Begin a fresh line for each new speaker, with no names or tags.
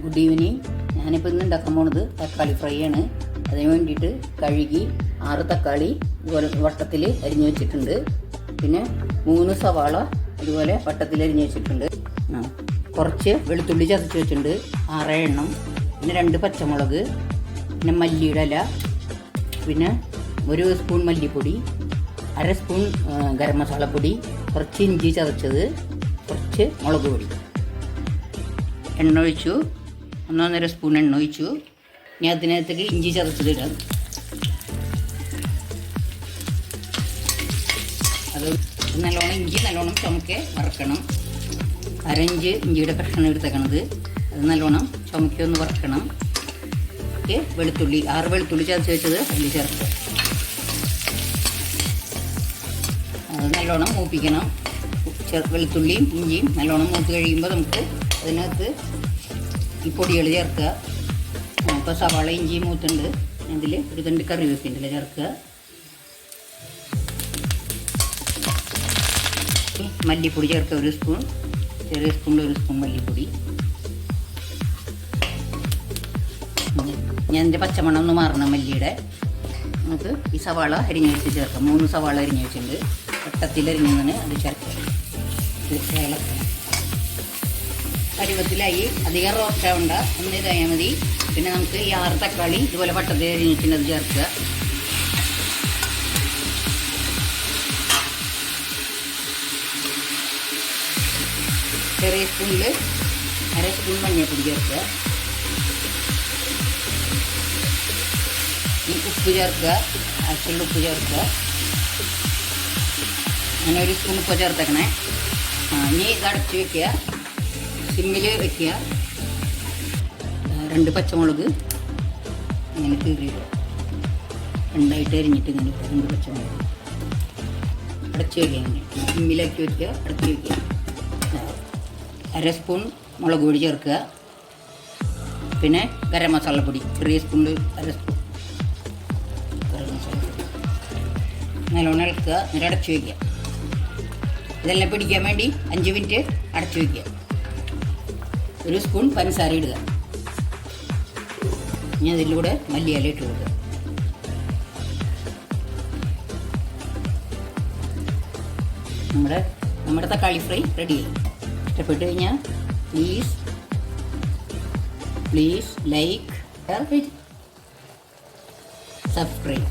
Good evening. ഞാനിപ്പോൾ ഇന്ന് ഉണ്ടാക്കാൻ പോണത് തക്കാളി ഫ്രൈ ആണ്. അതിന് വേണ്ടിയിട്ട് കഴുകി 6 തക്കാളി ഇതുപോലെ വട്ടത്തിൽ അരിഞ്ഞു വെച്ചിട്ടുണ്ട്. പിന്നെ 3 സവാള ഇതുപോലെ വട്ടത്തിൽ അരിഞ്ഞു വെച്ചിട്ടുണ്ട്. കുറച്ച് വെളുത്തുള്ളി ചതച്ച് വെച്ചിട്ടുണ്ട്, 6 എണ്ണം. പിന്നെ 2 പച്ചമുളക്, പിന്നെ മല്ലിയുടെ ഇല, പിന്നെ 1 സ്പൂൺ മല്ലിപ്പൊടി, 1/2 സ്പൂൺ ഗരം മസാലപ്പൊടി, കുറച്ച് ഇഞ്ചി ചതച്ചത്, കുറച്ച് മുളക് പൊടി. എണ്ണ ഒഴിച്ചു, 1.5 സ്പൂൺ എണ്ണ ഒഴിച്ചു. ഇനി അതിനകത്തേക്ക് ഇഞ്ചി ചതച്ചതിടാം. അത് നല്ലോണം ഇഞ്ചി നല്ലോണം ചുമക്കെ വറക്കണം. 1/2 ഇഞ്ച് ഇഞ്ചിയുടെ കഷ്ണം എടുത്തേക്കണത്, അത് നല്ലോണം ചുമക്കെ ഒന്ന് വറക്കണം. വെളുത്തുള്ളി 6 വെളുത്തുള്ളി ചതച്ച് വെച്ചത് അതിൽ ചേർക്കുക. അത് നല്ലോണം മൂപ്പിക്കണം. വെളുത്തുള്ളിയും ഇഞ്ചിയും നല്ലോണം മൂത്ത് കഴിയുമ്പോൾ നമുക്ക് അതിനകത്ത് ഈ പൊടികൾ ചേർക്കുക. ഇപ്പോൾ സവാള ഇഞ്ചി മൂത്തുണ്ട്, അതിൽ ഒരു 2 കറിവേപ്പിൻ്റെ ചേർക്കുക. മല്ലിപ്പൊടി ചേർക്കുക 1 സ്പൂൺ, ചെറിയ സ്പൂണിൽ 1 സ്പൂൺ മല്ലിപ്പൊടി. ഞാൻ ഇതിൻ്റെ പച്ചമണം ഒന്ന് മാറണം മല്ലിയുടെ. നമുക്ക് ഈ സവാള അരിഞ്ഞ് വെച്ച് ചേർക്കാം. 3 സവാള അരിഞ്ഞ് വെച്ചിട്ടുണ്ട്, വട്ടത്തിൽ അരിഞ്ഞതാണ് അത് ചേർക്കുക. പരുവത്തിലായി, അധികം റോസ്റ്റ് ആവണ്ട, ഒന്ന് ഇതായാൽ മതി. പിന്നെ നമുക്ക് ഈ 6 തക്കാളി ഇതുപോലെ വട്ടത്തിൽ അരിഞ്ഞ് വെച്ചിട്ട് ചേർക്കുക. ചെറിയ സ്പൂണിൽ 1/2 സ്പൂൺ മഞ്ഞൾപ്പൊടി ചേർക്കുക. ഈ ഉപ്പ് ചേർക്കുക, ആവശ്യമുള്ള ഉപ്പ് ചേർക്കുക. അങ്ങനെ 1 സ്പൂൺ ഉപ്പ് ചേർത്തേക്കണേ. ഇനി ഇത് അടച്ച് വയ്ക്കുക, സിമ്മിൽ വയ്ക്കുക. 2 പച്ചമുളക് ഇങ്ങനെ കീറിയിടുക, 2ആയിട്ട് അരിഞ്ഞിട്ട് ഇങ്ങനെ 2 പച്ചമുളക് അടച്ച് വയ്ക്കുക. ഇങ്ങനെ സിമ്മിലാക്കി വയ്ക്കുക, അടച്ച് വയ്ക്കുക. 1/2 സ്പൂൺ മുളക് പൊടി ചേർക്കുക. പിന്നെ ഗരം മസാലപ്പൊടി ചെറിയ സ്പൂണിൽ 1/2 സ്പൂൺ ഗരം മസാലപ്പൊടി. നല്ലോണം ഇളക്കുക, എന്നിട്ട് അടച്ച് വയ്ക്കുക. ഇതെല്ലാം പിടിക്കാൻ വേണ്ടി 5 മിനിറ്റ് അടച്ചു വയ്ക്കുക. 1 സ്പൂൺ പഞ്ചസാര ഇടുക. ഇനി അതിലൂടെ മല്ലിയില ഇട്ട് കൊടുക്കുക. നമ്മുടെ തക്കാളി ഫ്രൈ റെഡിയായി. ഇഷ്ടപ്പെട്ട് കഴിഞ്ഞാൽ പ്ലീസ് ലൈക്ക്, സബ്സ്ക്രൈബ്.